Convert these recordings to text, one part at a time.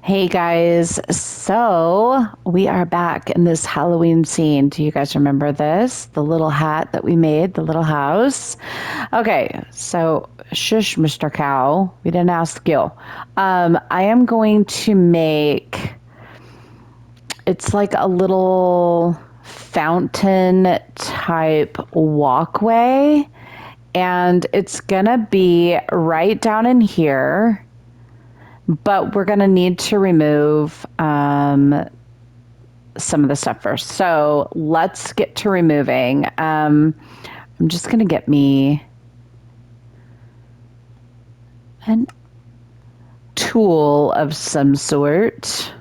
Hey guys, so we are back in this Halloween scene. Do you guys remember this? The little hat that we made, the little house. Okay, so shush, Mr. Cow. We didn't ask you. I am going to make, it's like a little fountain type walkway, and it's gonna be right down in here. But we're going to need to remove some of the stuff first. So let's get to removing. I'm just going to get me a tool of some sort.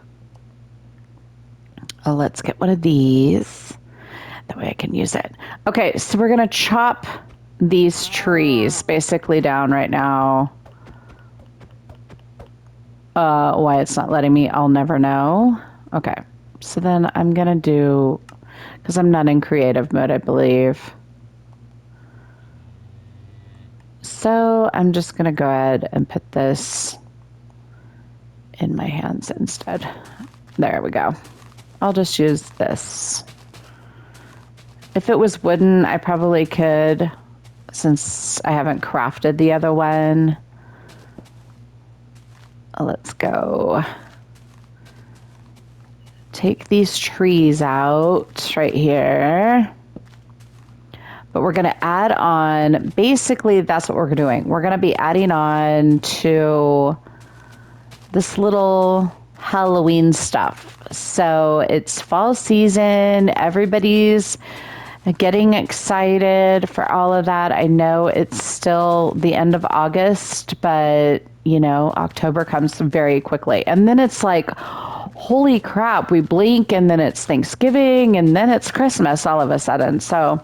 Oh, let's get one of these. That way I can use it. Okay, so we're going to chop these trees basically down right now. Why it's not letting me, I'll never know. Okay, so then I'm gonna do, because I'm not in creative mode, I believe. So I'm just gonna go ahead and put this in my hands instead. There we go. I'll just use this. If it was wooden, I probably could, since I haven't crafted the other one. Let's go. Take these trees out right here. But we're going to add on, basically that's what we're doing. We're going to be adding on to this little Halloween stuff. So it's fall season. Everybody's getting excited for all of that. I know it's still the end of August, but you know, October comes very quickly. And then it's like, holy crap, we blink and then it's Thanksgiving and then it's Christmas all of a sudden. So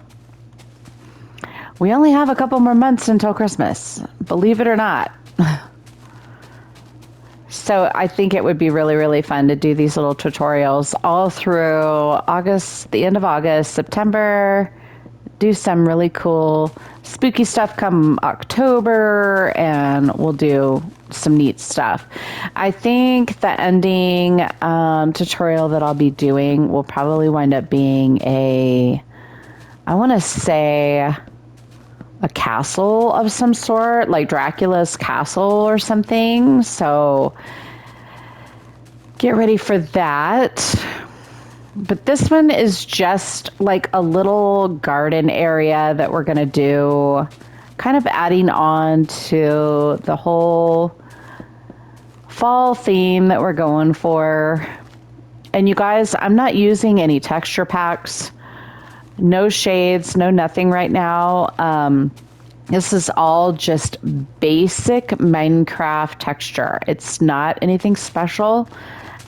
we only have a couple more months until Christmas, believe it or not. So I think it would be really, really fun to do these little tutorials all through August, the end of August, September, do some really cool spooky stuff come October, and we'll do some neat stuff. I think the ending tutorial that I'll be doing will probably wind up being I want to say a castle of some sort, like Dracula's castle or something. So get ready for that. But this one is just like a little garden area that we're going to do, kind of adding on to the whole fall theme that we're going for. And you guys, I'm not using any texture packs, no shades, no nothing right now. This is all just basic Minecraft texture. It's not anything special.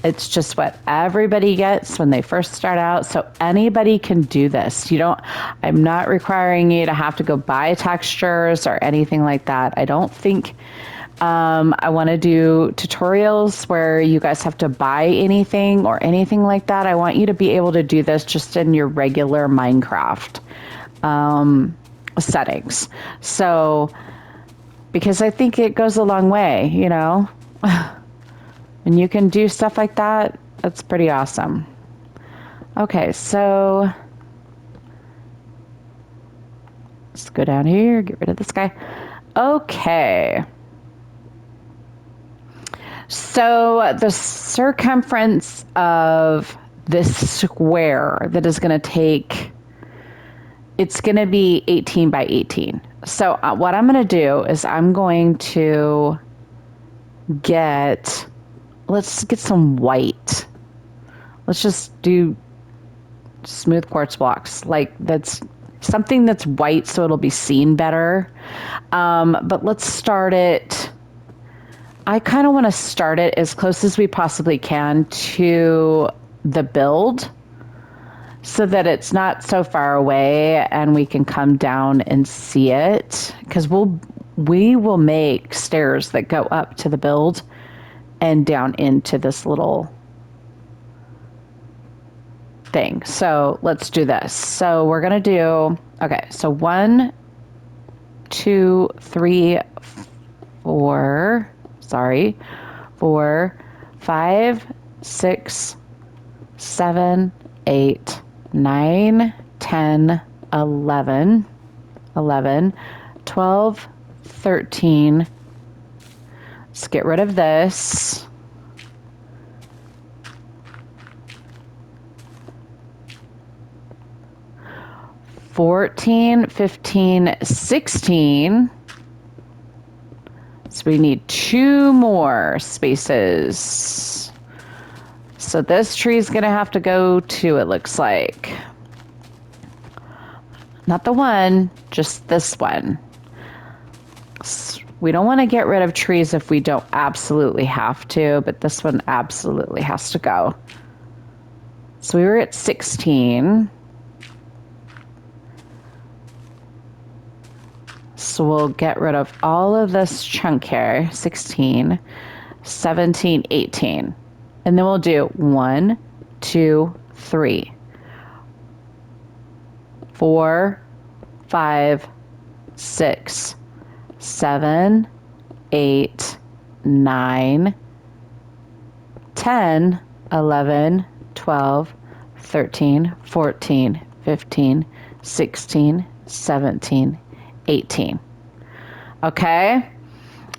It's just what everybody gets when they first start out. So anybody can do this. I'm not requiring you to have to go buy textures or anything like that. I don't think I want to do tutorials where you guys have to buy anything or anything like that. I want you to be able to do this just in your regular Minecraft settings. So, because I think it goes a long way, you know? And you can do stuff like that, that's pretty awesome. Okay, so let's go down here, get rid of this guy. Okay. So the circumference of this square that is going to take, it's going to be 18 by 18. So what I'm going to do is I'm going to let's get some white. Let's just do smooth quartz blocks. Like that's something that's white so it'll be seen better. But let's start it. I kind of want to start it as close as we possibly can to the build so that it's not so far away and we can come down and see it. Because we will make stairs that go up to the build and down into this little thing. So let's do this. So we're going to do, okay, so 1, 2, 3, 4, 4, 5, 6, 7, 8, 9, 10, 11, 12, 13. Let's get rid of this. 14, 15, 16. So we need 2 more spaces. So this tree is going to have to go 2, it looks like. Not the one, just this one. We don't want to get rid of trees if we don't absolutely have to, but this one absolutely has to go. So we were at 16. So we'll get rid of all of this chunk here, 16, 17, 18. And then we'll do 1, 2, 3, 4, 5, 6, 7, 8, 9, 10, 11, 12, 13, 14, 15, 16, 17, 18. Okay?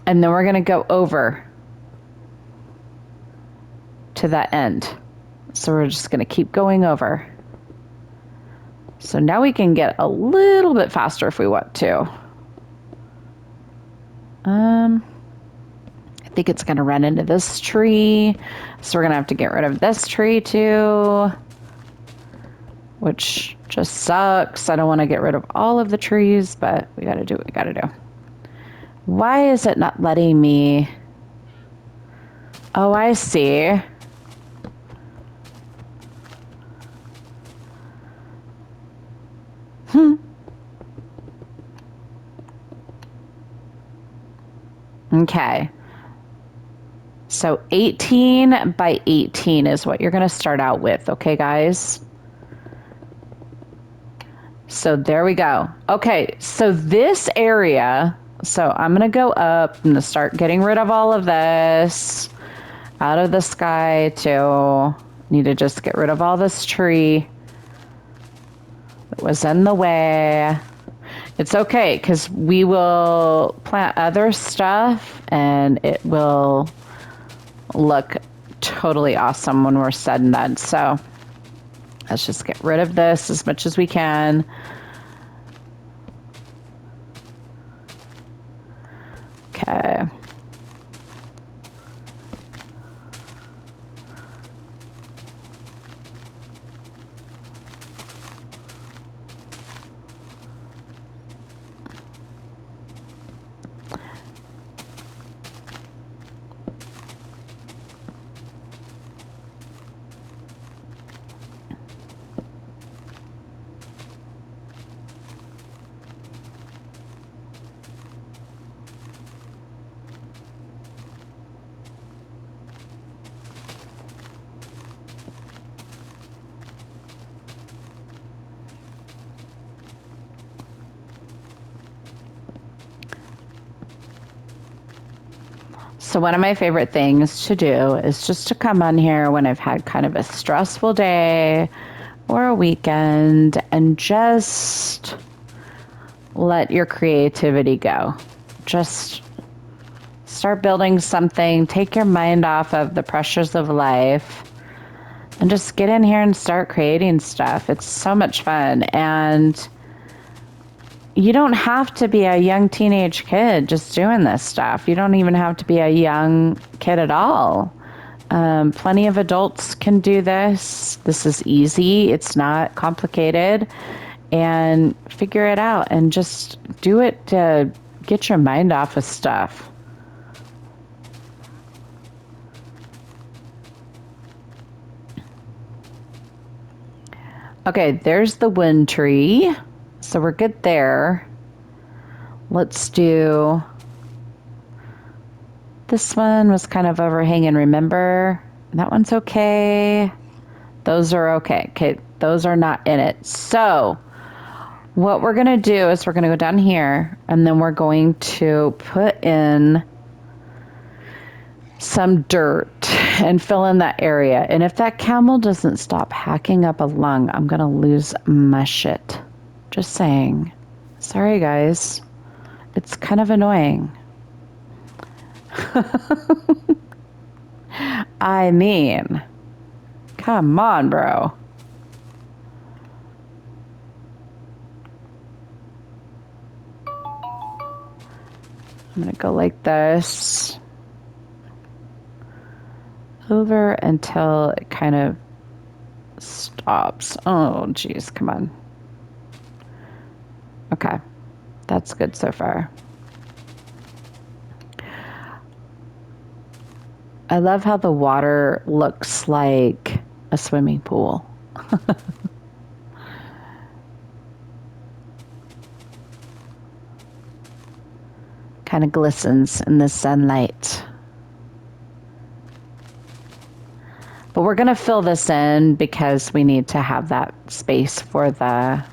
And then we're going to go over to that end. So we're just going to keep going over. So now we can get a little bit faster if we want to. I think it's going to run into this tree. So we're going to have to get rid of this tree too, which just sucks. I don't want to get rid of all of the trees, but we got to do what we got to do. Why is it not letting me? Oh, I see. Okay. So 18 by 18 is what you're going to start out with. Okay, guys? So there we go. Okay, so this area, so I'm going to go up and start getting rid of all of this out of the sky too. Need to just get rid of all this tree that was in the way. It's okay, because we will plant other stuff and it will look totally awesome when we're said and done. So let's just get rid of this as much as we can. Okay. So one of my favorite things to do is just to come on here when I've had kind of a stressful day or a weekend and just let your creativity go. Just start building something, take your mind off of the pressures of life, and just get in here and start creating stuff. It's so much fun. And you don't have to be a young teenage kid just doing this stuff. You don't even have to be a young kid at all. Plenty of adults can do this. This is easy. It's not complicated. And figure it out and just do it to get your mind off of stuff. Okay, there's the wind tree. So we're good there. Let's do, this one was kind of overhanging, remember? That one's okay. Those are okay. Okay, those are not in it. So what we're gonna do is we're gonna go down here and then we're going to put in some dirt and fill in that area. And if that camel doesn't stop hacking up a lung, I'm going to lose my shit. Just saying. Sorry, guys. It's kind of annoying. I mean, come on, bro. I'm going to go like this. Over until it kind of stops. Oh, geez, come on. Okay, that's good so far. I love how the water looks like a swimming pool. Kind of glistens in the sunlight. But we're going to fill this in because we need to have that space for the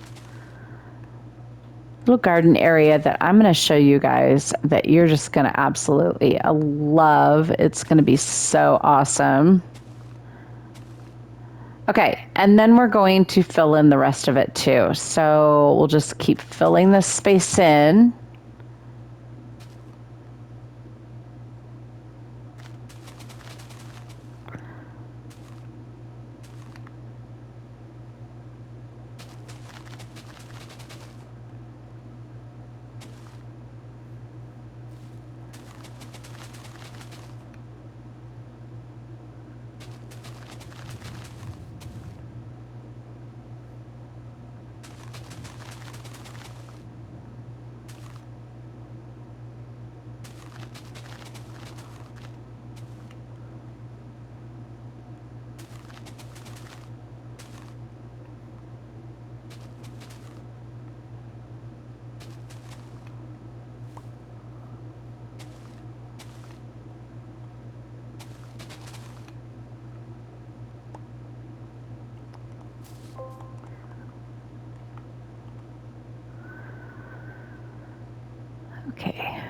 little garden area that I'm going to show you guys that you're just going to absolutely love. It's going to be so awesome. Okay, and then we're going to fill in the rest of it too. So we'll just keep filling this space in. Okay,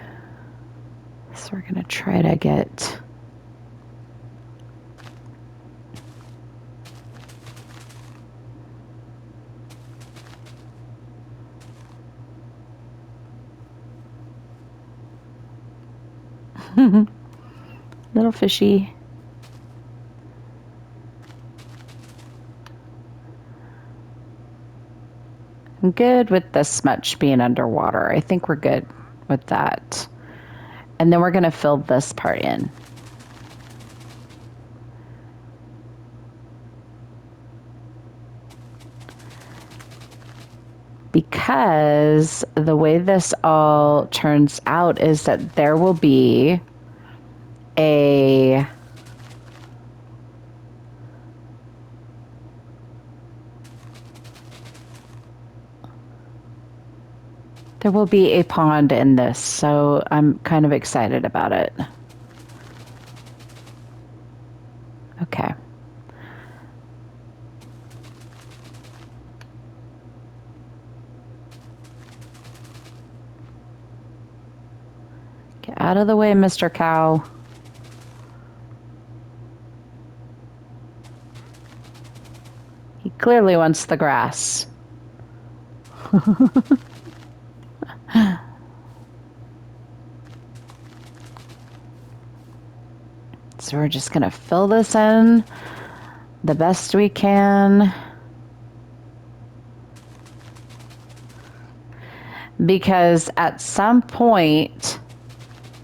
so we're gonna try to get little fishy. I'm good with this much being underwater. I think we're good with that. And then we're going to fill this part in. Because the way this all turns out is that there will be a pond in this, so I'm kind of excited about it. Okay. Get out of the way, Mr. Cow. He clearly wants the grass. So we're just going to fill this in the best we can. Because at some point,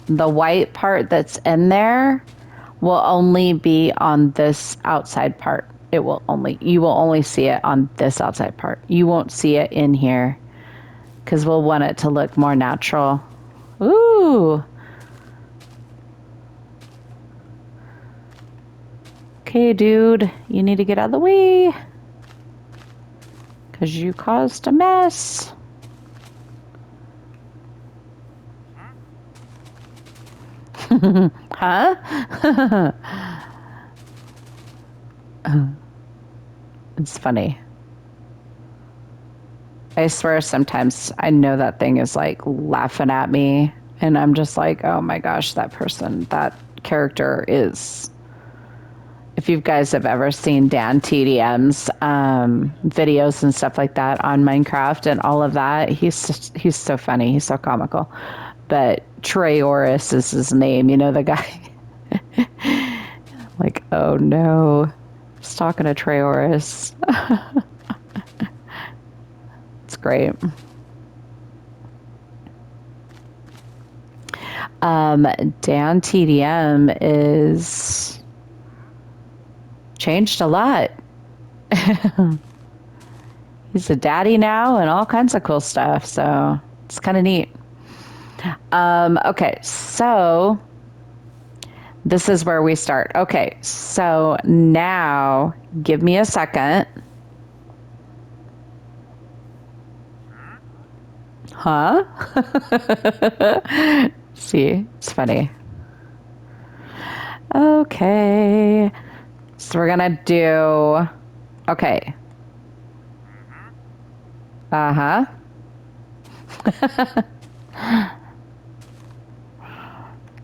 the white part that's in there will only be on this outside part. You will only see it on this outside part. You won't see it in here because we'll want it to look more natural. Ooh. Okay, dude, you need to get out of the way because you caused a mess. Huh? It's funny. I swear sometimes I know that thing is like laughing at me and I'm just like, oh my gosh, that character is if you guys have ever seen Dan TDM's videos and stuff like that on Minecraft and all of that, he's so funny. He's so comical. But PrttyBluIris is his name. You know, the guy. Like, oh no, he's talking to PrttyBluIris. It's great. Dan TDM is changed a lot. He's a daddy now and all kinds of cool stuff. So it's kind of neat. Okay, so this is where we start. Okay, so now give me a second. Huh? See, it's funny. Okay, so we're gonna do, okay. Uh-huh.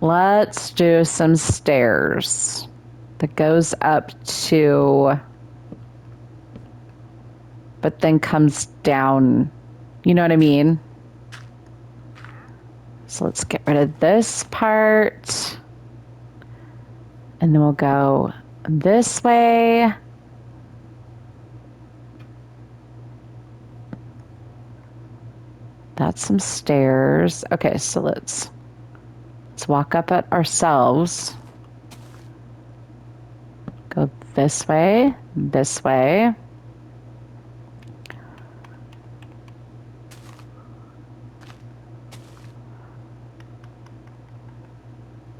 Let's do some stairs that goes up to, but then comes down. You know what I mean? So let's get rid of this part. And then we'll go this way. That's some stairs. Okay, so let's walk up it ourselves. Go this way, this way.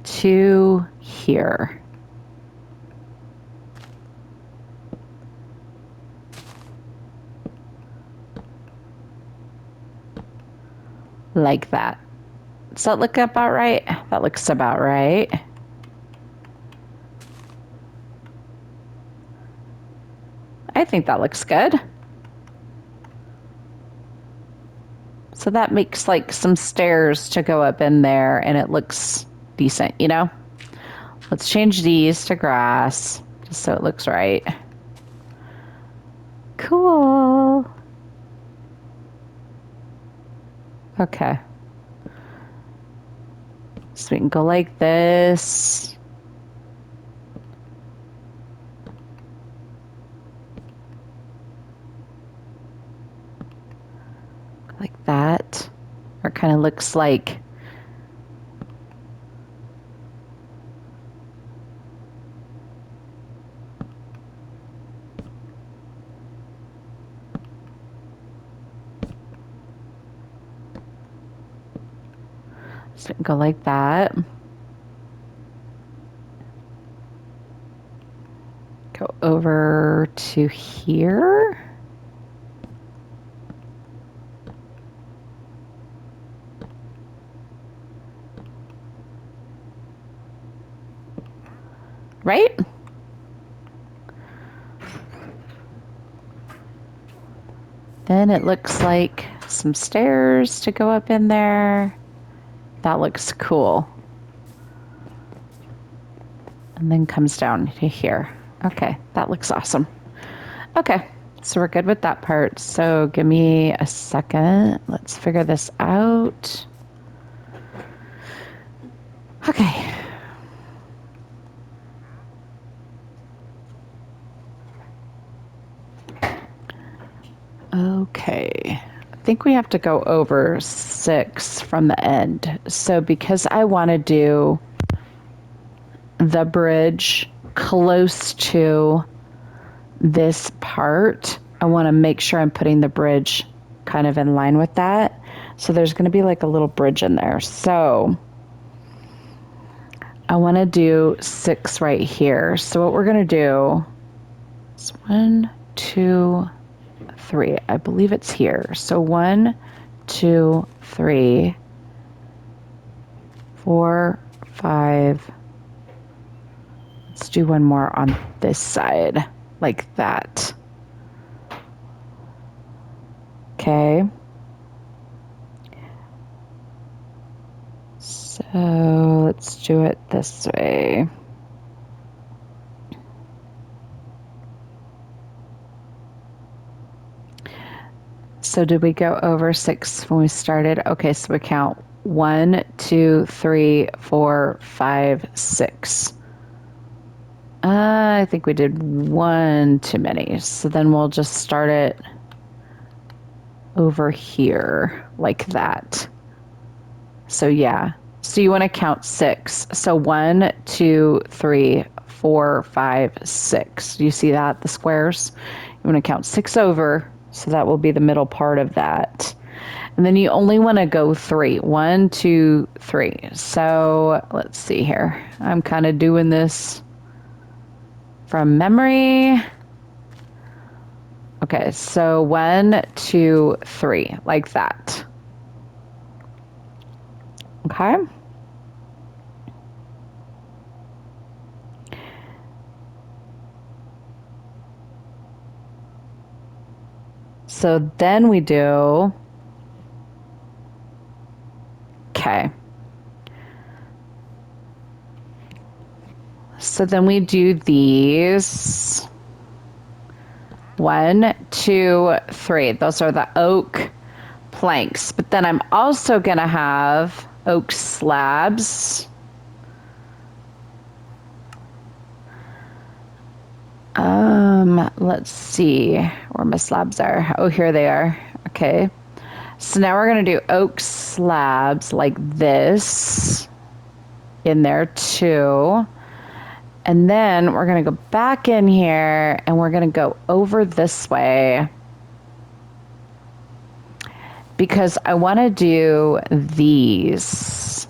To here. Like that. Does that look about right? That looks about right. I think that looks good. So that makes like some stairs to go up in there and it looks decent, you know? Let's change these to grass just so it looks right. Cool. Okay. So we can go like this. Like that. Or it kind of looks like so we can go like that. Go over to here. Right? Then it looks like some stairs to go up in there. That looks cool. And then comes down to here. Okay, that looks awesome. Okay, so we're good with that part. So give me a second. Let's figure this out. Okay. Okay. I think we have to go over 6 from the end. So because I want to do the bridge close to this part, I want to make sure I'm putting the bridge kind of in line with that. So there's going to be like a little bridge in there. So I want to do 6 right here. So what we're going to do is 1, 2, 3. I believe it's here. So 1, 2, 3, 4, 5. Let's do one more on this side, like that. Okay. So let's do it this way. So did we go over 6 when we started? Okay, so we count 1, 2, 3, 4, 5, 6. I think we did 1 too many. So then we'll just start it over here like that. So yeah. So you want to count 6. So 1, 2, 3, 4, 5, 6. Do you see that? The squares? You want to count 6 over. So that will be the middle part of that. And then you only want to go 3. 1, 2, 3. So let's see here. I'm kind of doing this from memory. Okay, so 1, 2, 3, like that. Okay. So then we do, okay. So then we do these. 1, 2, 3. Those are the oak planks. But then I'm also going to have oak slabs. Let's see where my slabs are. Oh, here they are. Okay. So now we're going to do oak slabs like this in there too. And then we're going to go back in here and we're going to go over this way because I want to do these.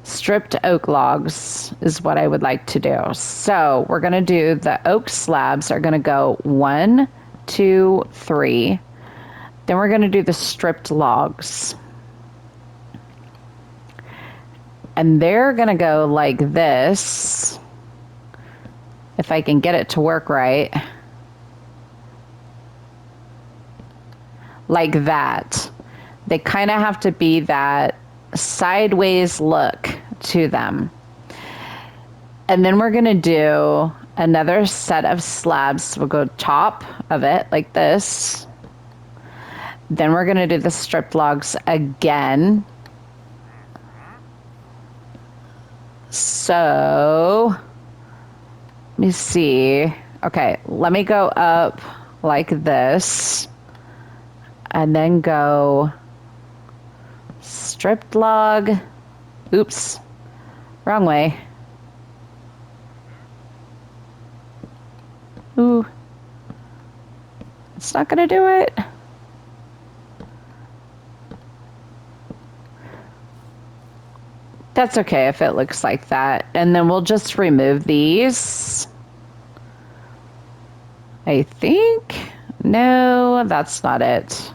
Stripped oak logs is what I would like to do. So we're going to do the oak slabs are going to go 1, 2, 3. Then we're going to do the stripped logs. And they're going to go like this. If I can get it to work right. Like that. They kind of have to be that sideways look to them. And then we're going to do another set of slabs. We'll go top of it like this. Then we're going to do the stripped logs again. So, let me see. Okay, let me go up like this. And then go stripped log. Oops, wrong way. Ooh, it's not gonna do it. That's okay if it looks like that. And then we'll just remove these. I think. No, that's not it.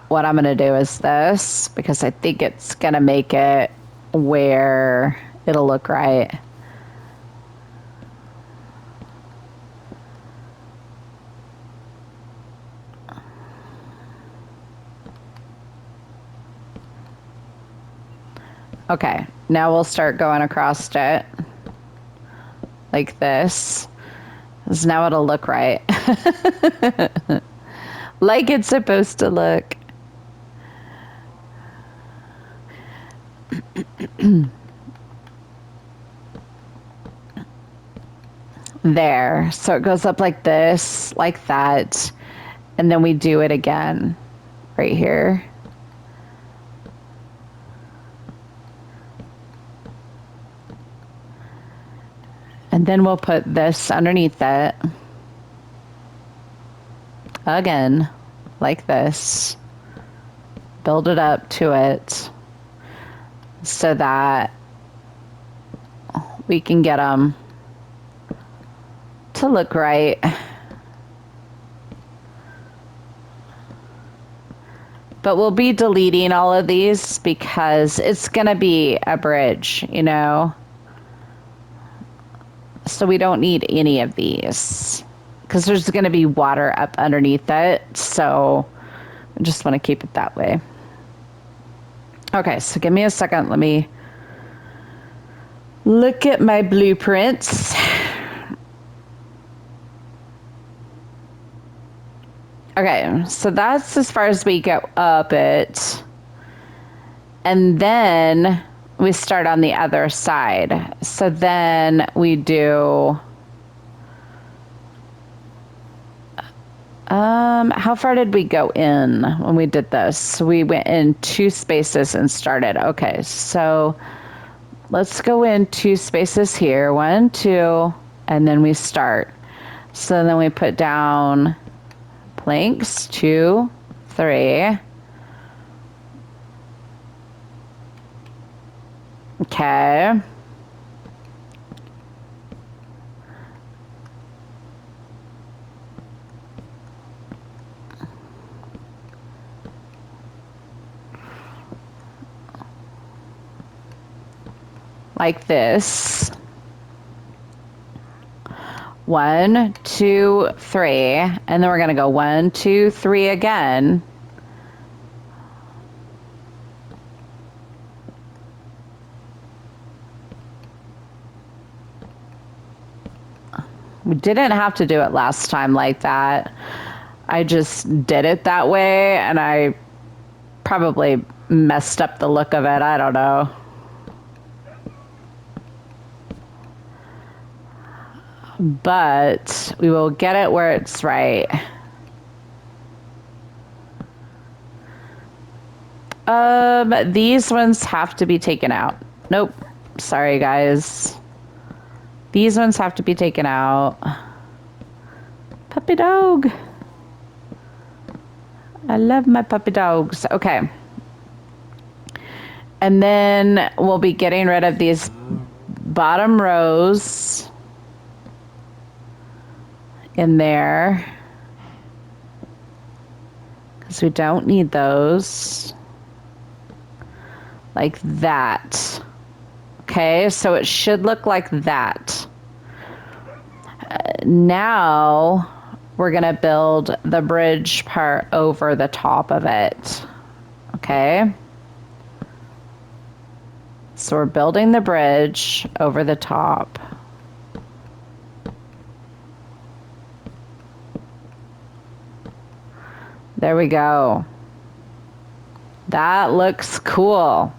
What I'm going to do is this, because I think it's going to make it where it'll look right. Okay, now we'll start going across it like this. Because now it'll look right. Like it's supposed to look. There. So it goes up like this, like that. And then we do it again right here. And then we'll put this underneath it. Again, like this. Build it up to it so that we can get them to look right. But we'll be deleting all of these because it's going to be a bridge, you know? So we don't need any of these because there's going to be water up underneath it. So I just want to keep it that way. Okay, so give me a second. Let me Look at my blueprints. Okay, so that's as far as we go up it. And then we start on the other side. So then we do, how far did we go in when we did this? We went in 2 spaces and started. Okay, so let's go in 2 spaces here. 1, 2, and then we start. So then we put down planks, 2, 3. Okay. Like this. 1, 2, 3, and then we're gonna go 1, 2, 3 again. We didn't have to do it last time like that. I just did it that way, and I probably messed up the look of it. I don't know. But we will get it where it's right. These ones have to be taken out. Nope. Sorry, guys. These ones have to be taken out. Puppy dog. I love my puppy dogs. Okay. And then we'll be getting rid of these bottom rows in there, because we don't need those. Like that. Okay, so it should look like that. Now we're gonna build the bridge part over the top of it. Okay. So we're building the bridge over the top. There we go. That looks cool.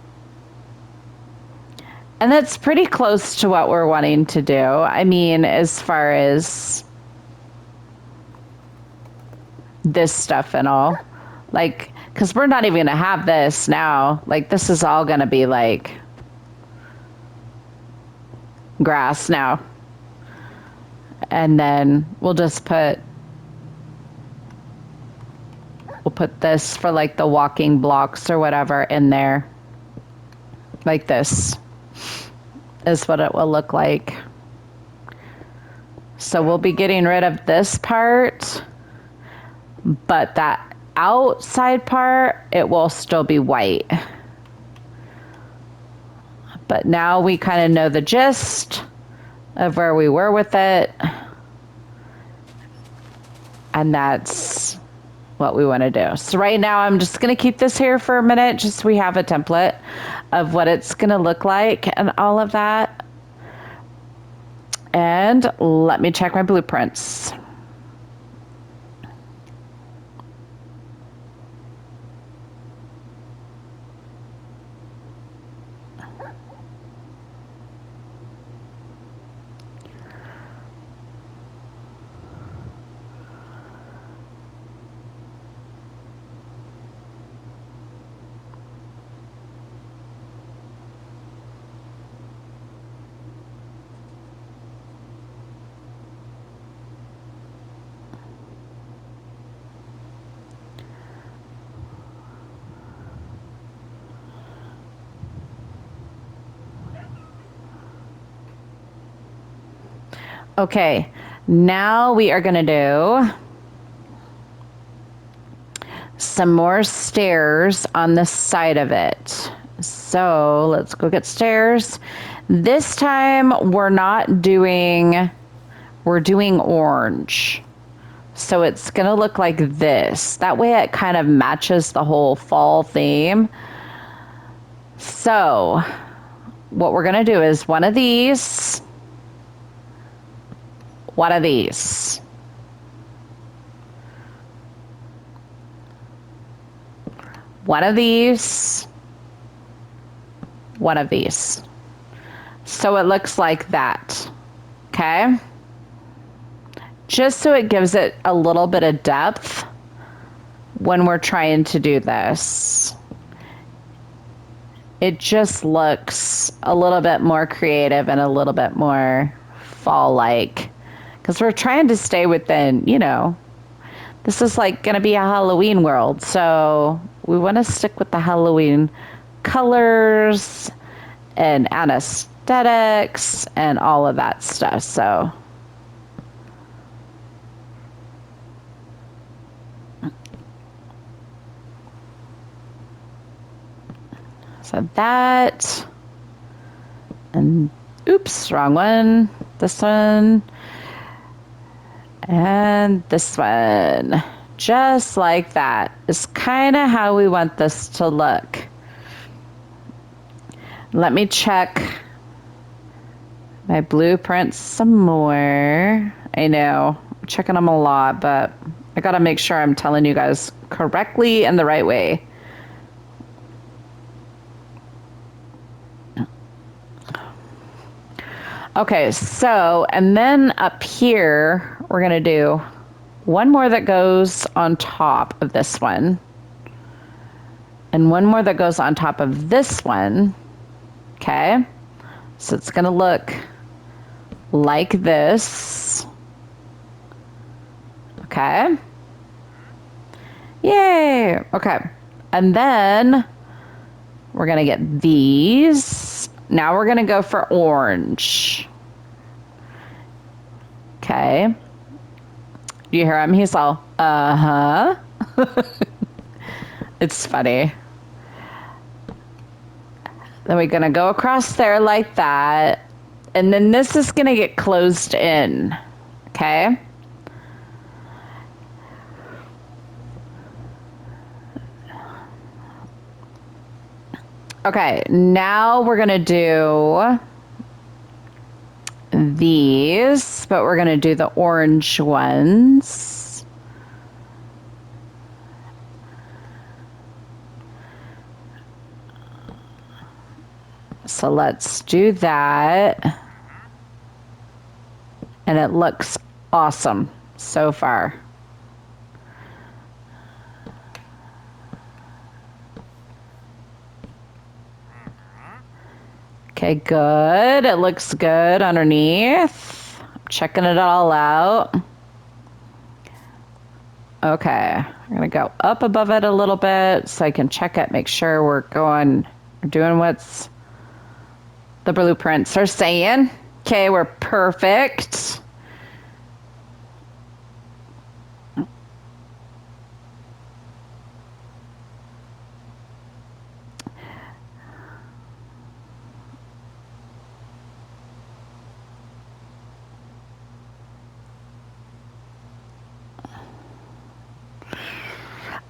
And that's pretty close to what we're wanting to do. I mean, as far as this stuff and all. Like, because we're not even going to have this now. Like, this is all going to be, like, grass now. And then we'll just put... We'll put this for, like, the walking blocks or whatever in there. Like this is what it will look like. So we'll be getting rid of this part, but that outside part, it will still be white. But now we kind of know the gist of where we were with it. And that's what we want to do. So right now I'm just going to keep this here for a minute, just so we have a template of what it's going to look like and all of that. And let me check my blueprints. Okay, now we are going to do some more stairs on the side of it. So let's go get stairs. This time we're doing orange. So it's going to look like this. That way it kind of matches the whole fall theme. So what we're going to do is one of these, one of these. One of these, one of these. So it looks like that, okay? Just so it gives it a little bit of depth when we're trying to do this. It just looks a little bit more creative and a little bit more fall-like. Because we're trying to stay within, you know, this is like going to be a Halloween world. So we want to stick with the Halloween colors and anesthetics and all of that stuff. So that, and oops, wrong one. This one and this one, just like that is kind of how we want this to look. Let me check my blueprints some more. I know I'm checking them a lot, but I gotta make sure I'm telling you guys correctly and the right way. Okay, so, and then up here, we're gonna do one more that goes on top of this one, and one more that goes on top of this one, okay? So it's gonna look like this, okay? Yay, okay. And then we're gonna get these. Now we're gonna go for orange. Okay. You hear him? He's all, uh-huh. It's funny. Then we're gonna go across there like that. And then this is gonna get closed in, okay? Okay, now we're gonna do these, but we're gonna do the orange ones. So let's do that. And it looks awesome so far. Okay, good. It looks good underneath. I'm checking it all out. Okay, I'm gonna go up above it a little bit so I can check it, make sure we're doing what's the blueprints are saying. Okay, we're perfect.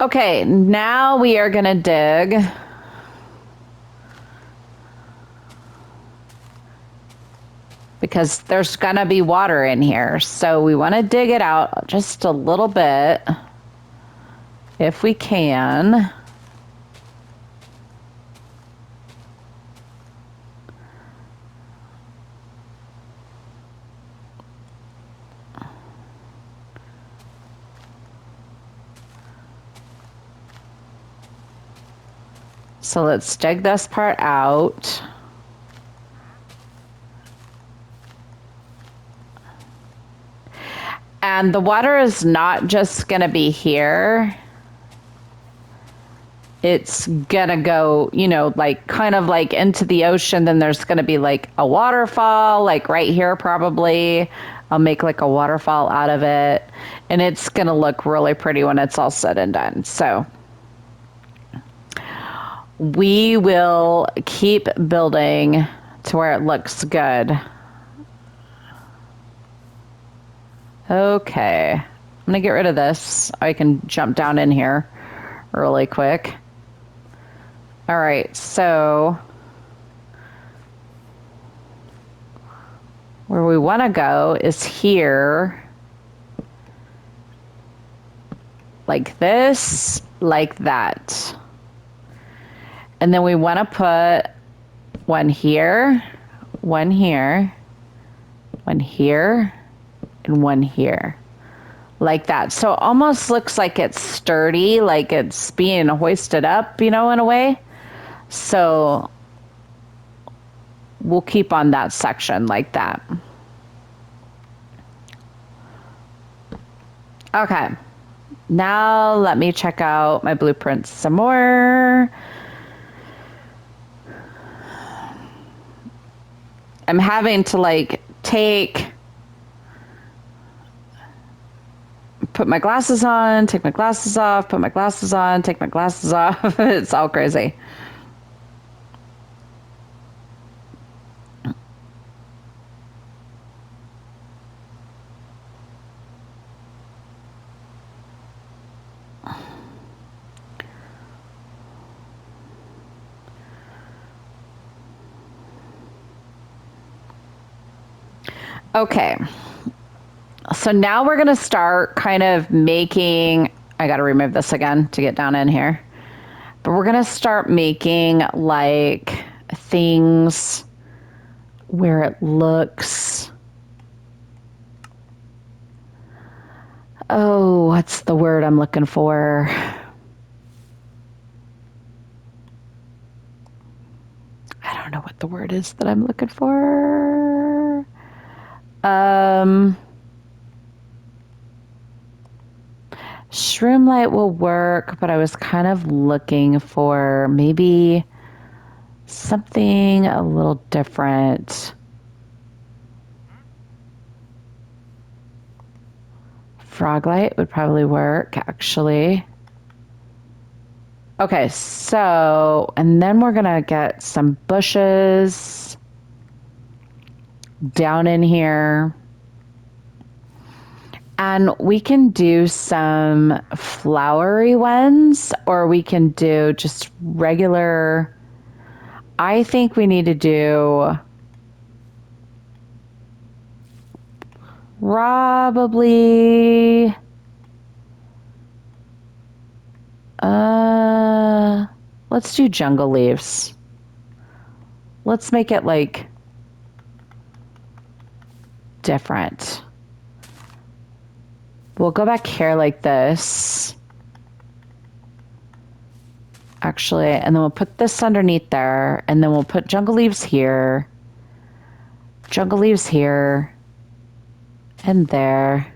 Okay, now we are gonna dig. Because there's gonna be water in here. So we wanna dig it out just a little bit, if we can. So let's dig this part out. And the water is not just gonna be here. It's gonna go, you know, like kind of like into the ocean. Then there's gonna be like a waterfall, like right here probably. I'll make like a waterfall out of it. And it's gonna look really pretty when it's all said and done. So we will keep building to where it looks good. Okay, I'm gonna get rid of this. I can jump down in here really quick. All right, so Where we want to go is here. Like this, like that. And then we want to put one here, one here, one here, and one here. Like that. So it almost looks like it's sturdy, like it's being hoisted up, you know, in a way. So we'll keep on that section like that. Okay. Now let me check out my blueprints some more. I'm having to like put my glasses on, take my glasses off, put my glasses on, take my glasses off. It's all crazy. Okay. So now we're going to start kind of making, I got to remove this again to get down in here. But we're going to start making like things where it looks, oh, what's the word I'm looking for? I don't know what the word is that I'm looking for. Shroom light will work, but I was kind of looking for maybe something a little different. Frog light would probably work, actually. Okay, so, and then we're gonna get some bushes down in here. And we can do some flowery ones, or we can do just regular. I think we need to do probably, let's do jungle leaves. Let's make it like different. We'll go back here like this. Actually, and then we'll put this underneath there, and then we'll put jungle leaves here, and there,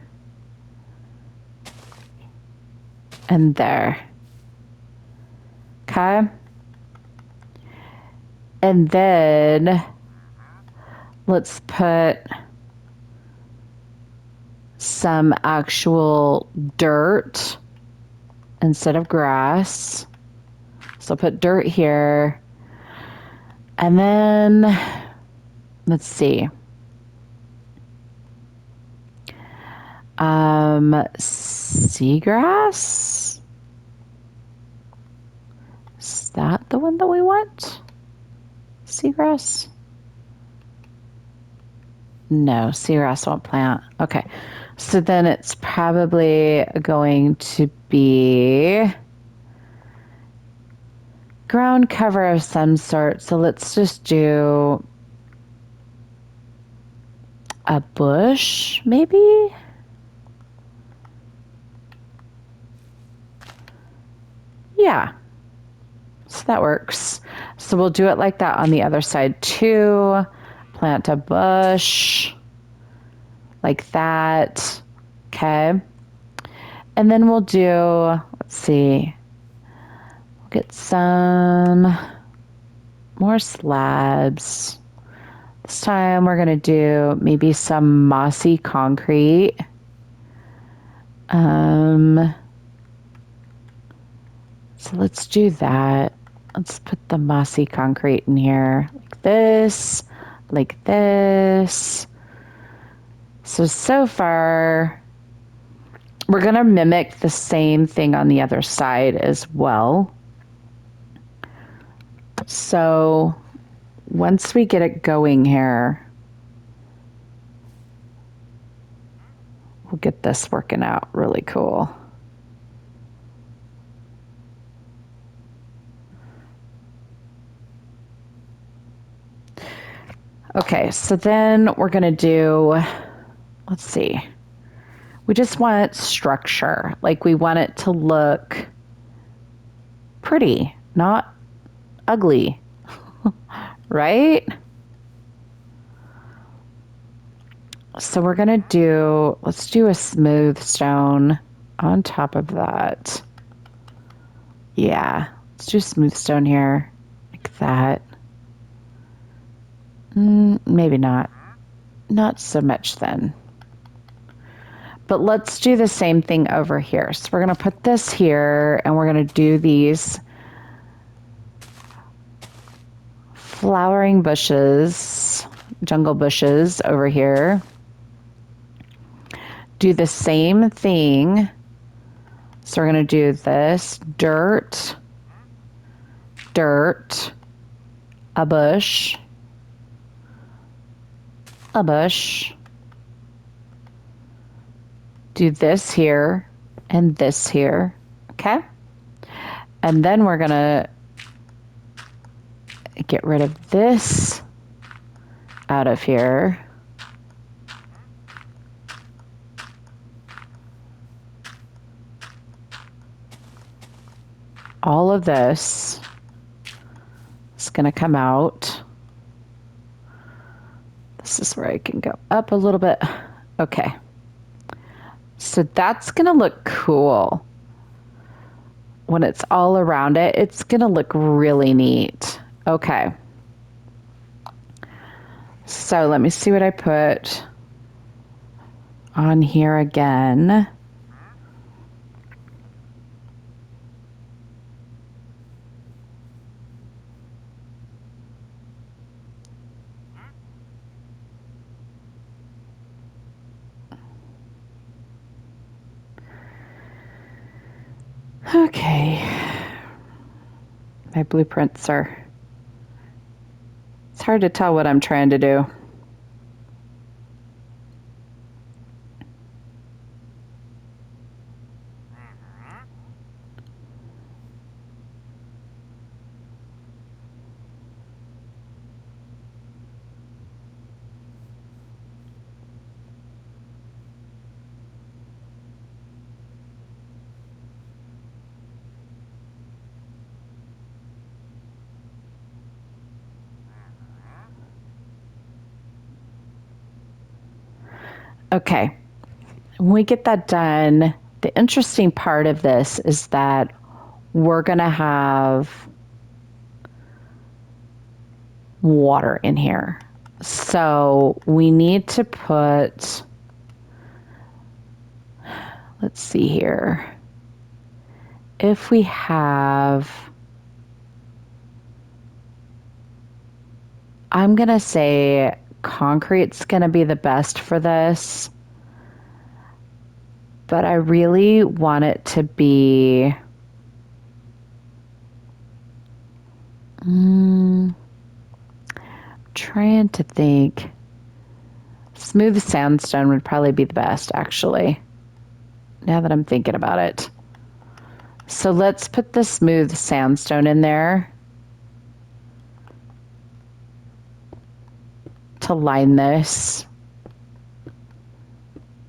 and there. Okay? And then let's put some actual dirt instead of grass. So put dirt here. And then, let's see. Seagrass? Is that the one that we want? Seagrass? No, seagrass won't plant. Okay. So then it's probably going to be ground cover of some sort. So let's just do a bush, maybe? Yeah. So that works. So we'll do it like that on the other side too. Plant a bush like that. Okay. And then we'll do, let's see, we'll get some more slabs. This time we're going to do maybe some mossy concrete. So let's do that. Let's put the mossy concrete in here like this, like this. So far, we're going to mimic the same thing on the other side as well. So once we get it going here, we'll get this working out really cool. Okay, so then we're gonna do, let's see. We just want structure. Like we want it to look pretty, not ugly, right? So we're gonna do, let's do a smooth stone on top of that. Yeah, let's do smooth stone here, like that. Maybe not. Not so much then. But let's do the same thing over here. So we're gonna put this here and we're gonna do these flowering bushes, jungle bushes over here. Do the same thing. So we're gonna do this dirt, dirt, a bush, a bush. Do this here and this here, okay? And then we're gonna get rid of this out of here. All of this is gonna come out. This is where I can go up a little bit. Okay. So that's gonna look cool. When it's all around it, it's gonna look really neat. Okay. So let me see what I put on here again. Okay. My blueprints are, it's hard to tell what I'm trying to do. Okay, when we get that done, the interesting part of this is that we're gonna have water in here. So we need to put, let's see here. If we have, I'm gonna say concrete's gonna be the best for this, but I really want it to be, trying to think. Smooth sandstone would probably be the best, actually, now that I'm thinking about it. So let's put the smooth sandstone in there to line this,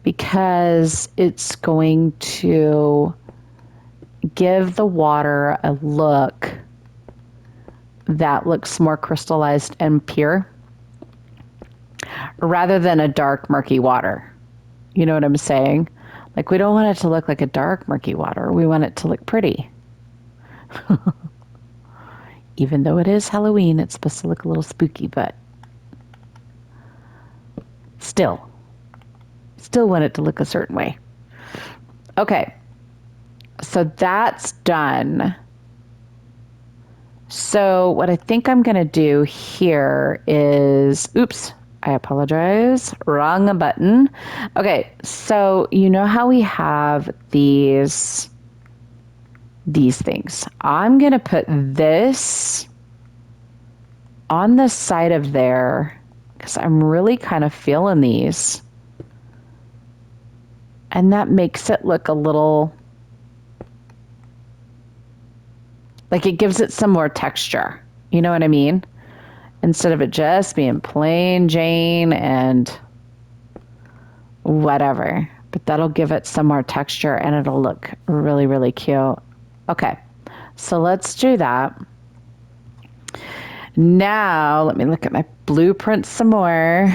because it's going to give the water a look that looks more crystallized and pure rather than a dark murky water. You know what I'm saying? Like, we don't want it to look like a dark murky water. We want it to look pretty. Even though it is Halloween, it's supposed to look a little spooky, but still want it to look a certain way. Okay, so that's done. So what I think I'm gonna do here is, oops, I apologize, wrong button. Okay, so you know how we have these things. I'm gonna put this on the side of there because I'm really kind of feeling these. And that makes it look a little, like it gives it some more texture. You know what I mean? Instead of it just being plain Jane and whatever. But that'll give it some more texture and it'll look really, really cute. Okay, so let's do that. Now, let me look at my blueprint some more.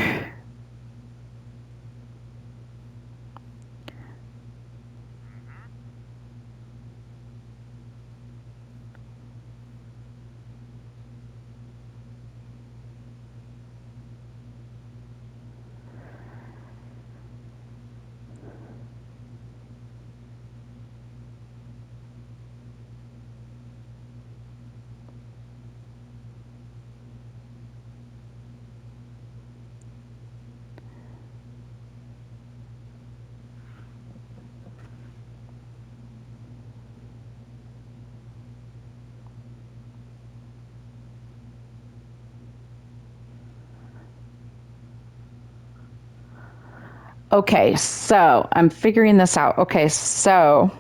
Okay, so I'm figuring this out. Okay, so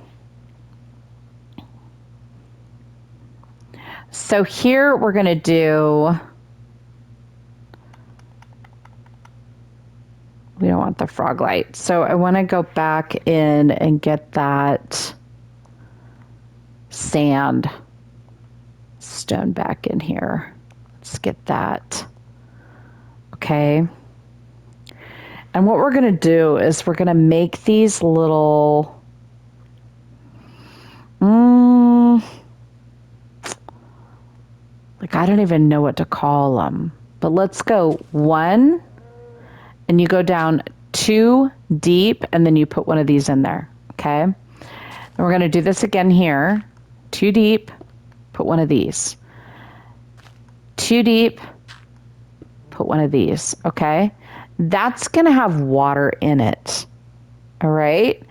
here we're going to do, we don't want the frog light. So I want to go back in and get that sand stone back in here. Let's get that. Okay. And what we're going to do is we're going to make these little, like I don't even know what to call them. But let's go 1, and you go down 2 deep, and then you put one of these in there. Okay. And we're going to do this again here. 2 deep, put one of these. 2 deep, put one of these. Okay. That's going to have water in it. All right.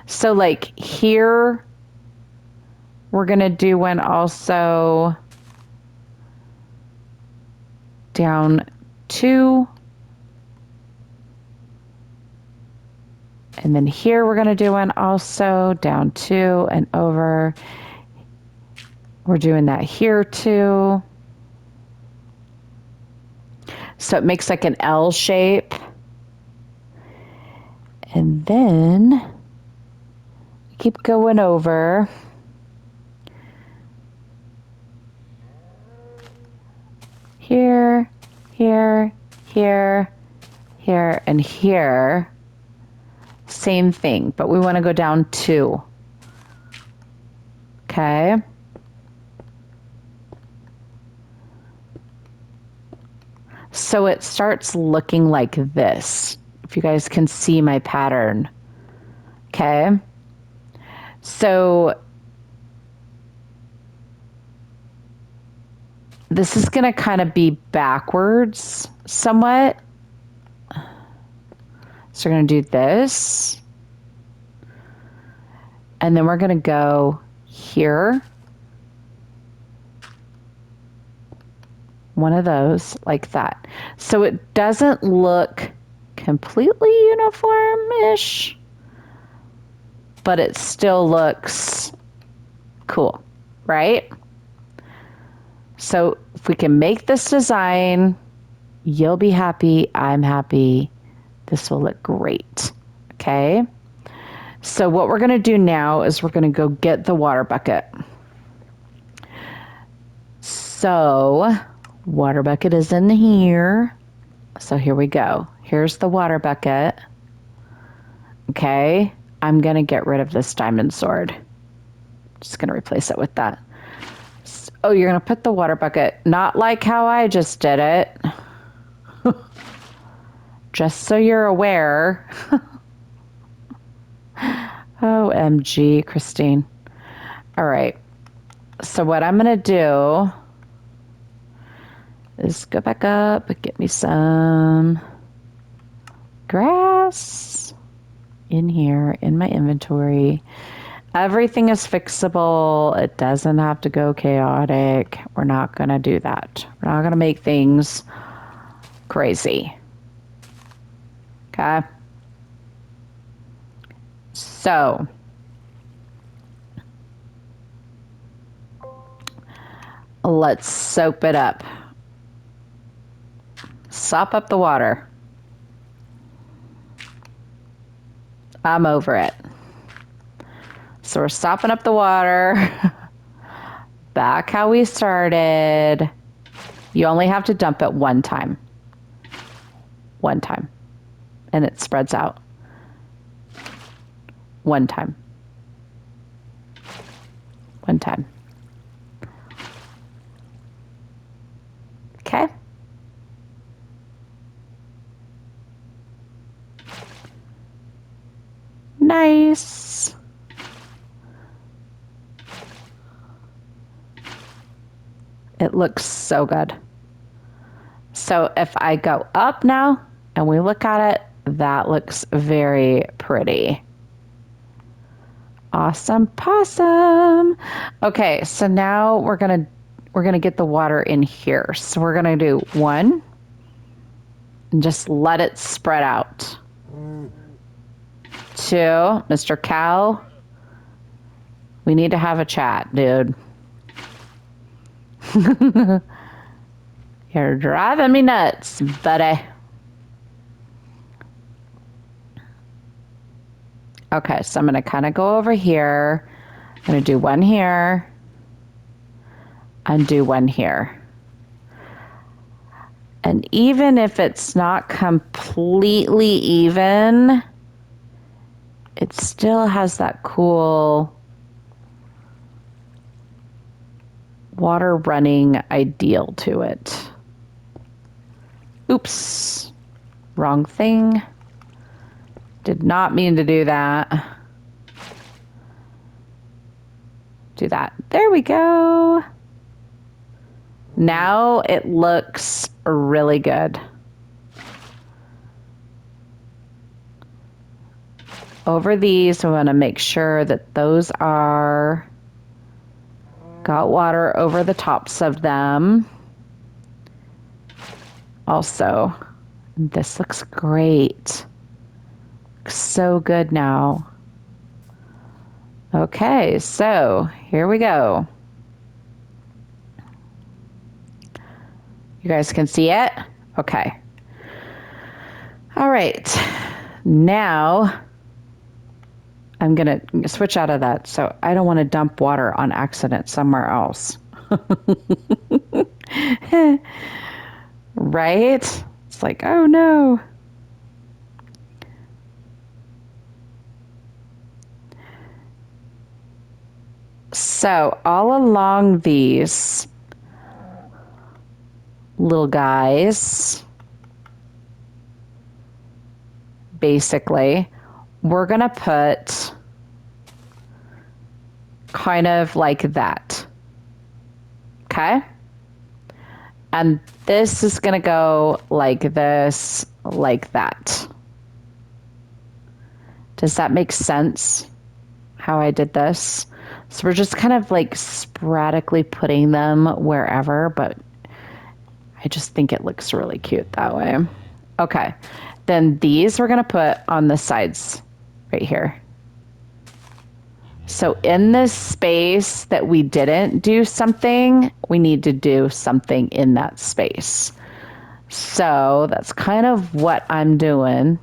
So like here, we're going to do one also down 2. And then here we're going to do one also down 2 and over. We're doing that here too. So it makes like an L shape. And then keep going over. Here, here, here, here, and here. Same thing, but we want to go down 2. Okay. So it starts looking like this, if you guys can see my pattern. Okay. So this is going to kind of be backwards somewhat. So we're going to do this. And then we're going to go here. One of those like that. So it doesn't look completely uniform-ish, but it still looks cool, right? So if we can make this design, you'll be happy, I'm happy. This will look great, okay? So what we're gonna do now is we're gonna go get the water bucket. So water bucket is in here. So here we go. Here's the water bucket. Okay, I'm gonna get rid of this diamond sword. Just gonna replace it with that. Oh, you're gonna put the water bucket, not like how I just did it. Just so you're aware. OMG, Christine. All right. So what I'm going to do is go back up and get me some grass in here in my inventory. Everything is fixable. It doesn't have to go chaotic. We're not going to do that. We're not going to make things crazy. Okay. So let's soap it up. Sop up the water. I'm over it. So we're sopping up the water. Back how we started. You only have to dump it one time. One time. And it spreads out. One time. One time. Okay. Nice. It looks so good. So if I go up now and we look at it, that looks very pretty. Awesome possum. Okay, so now we're gonna get the water in here. So we're gonna do one and just let it spread out. Two, Mr. Cow, we need to have a chat, dude. You're driving me nuts, buddy. Okay, so I'm gonna kind of go over here. I'm gonna do one here and do one here. And even if it's not completely even, it still has that cool water running ideal to it. Oops, wrong thing. Did not mean to do that. Do that. There we go. Now it looks really good. Over these, we want to make sure that those are got water over the tops of them. Also, this looks great. Looks so good now. Okay, so here we go. You guys can see it? Okay. All right. Now I'm going to switch out of that. So I don't want to dump water on accident somewhere else. Right? It's like, oh no. So all along these little guys, basically, we're going to put kind of like that. Okay? And this is going to go like this, like that. Does that make sense? How I did this? So we're just kind of like sporadically putting them wherever, but I just think it looks really cute that way. Okay, then these we're gonna put on the sides right here. So in this space that we didn't do something, we need to do something in that space. So that's kind of what I'm doing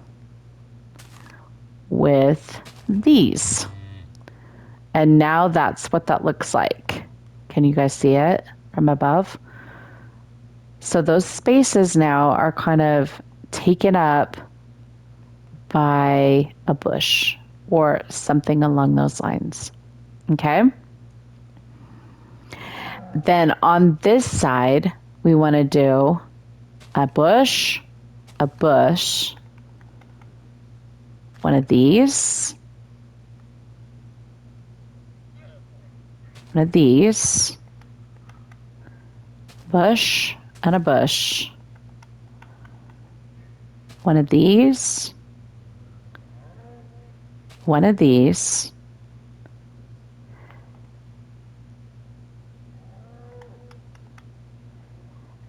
with these. And now that's what that looks like. Can you guys see it from above? So those spaces now are kind of taken up by a bush or something along those lines. Okay? Then on this side, we want to do a bush, one of these, one of these, bush and a bush, one of these, one of these,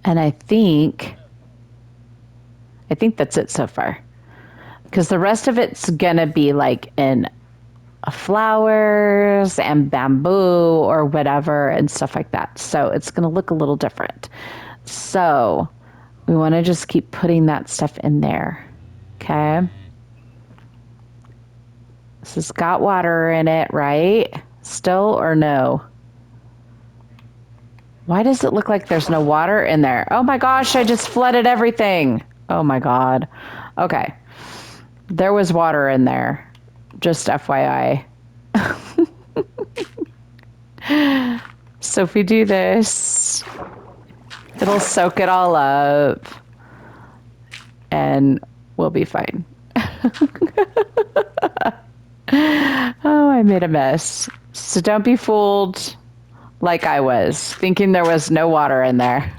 and I think that's it so far. Because the rest of it's gonna be like in flowers and bamboo or whatever and stuff like that. So it's going to look a little different. So we want to just keep putting that stuff in there. Okay. This has got water in it, right? Still or no? Why does it look like there's no water in there? Oh my gosh, I just flooded everything. Oh my God. Okay. There was water in there. Just FYI. So if we do this, it'll soak it all up and we'll be fine. Oh, I made a mess. So don't be fooled like I was, thinking there was no water in there.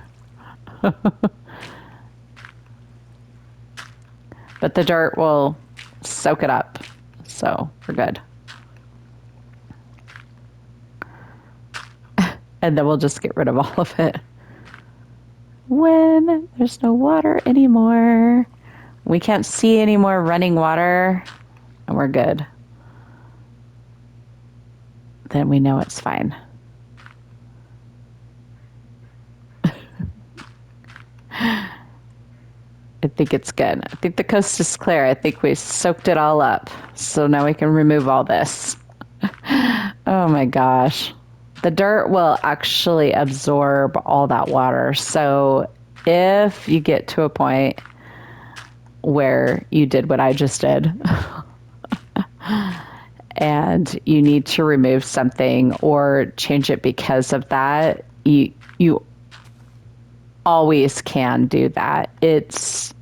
But the dirt will soak it up, so we're good. And then we'll just get rid of all of it. When there's no water anymore, we can't see any more running water, and we're good. Then we know it's fine. I think it's good. I think the coast is clear. I think we soaked it all up. So now we can remove all this. Oh my gosh. The dirt will actually absorb all that water. So if you get to a point where you did what I just did and you need to remove something or change it because of that, you always can do that. It's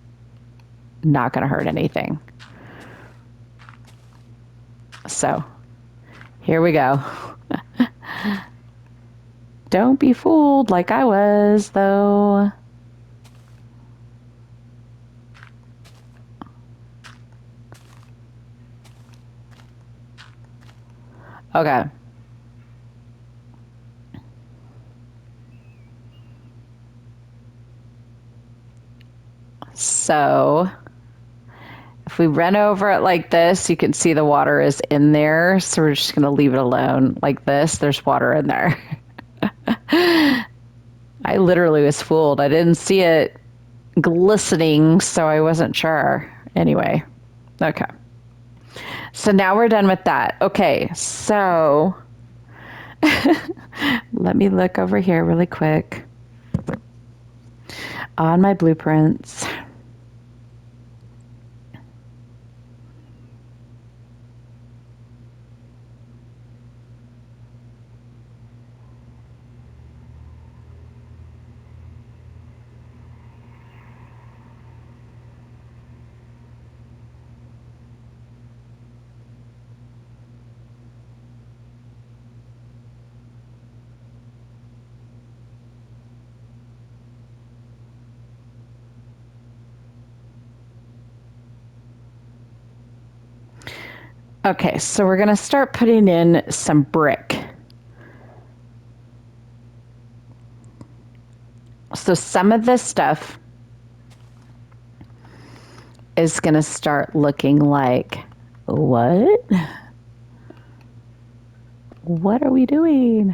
not going to hurt anything. So here we go. Don't be fooled like I was, though. Okay. So if we run over it like this, you can see the water is in there. So we're just going to leave it alone like this. There's water in there. I literally was fooled. I didn't see it glistening, so I wasn't sure. Anyway, okay. So now we're done with that. Okay, so let me look over here really quick on my blueprints. Okay, so we're going to start putting in some brick. So some of this stuff is going to start looking like, what? What are we doing?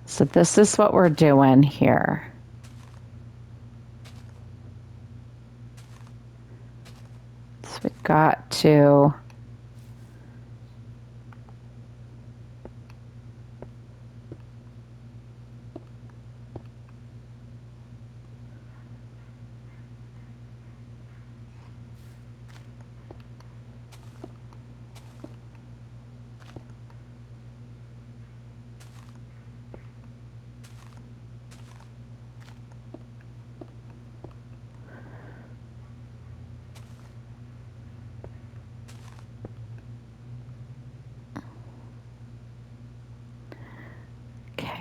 So this is what we're doing here. So we got to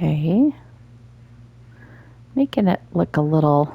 okay, making it look a little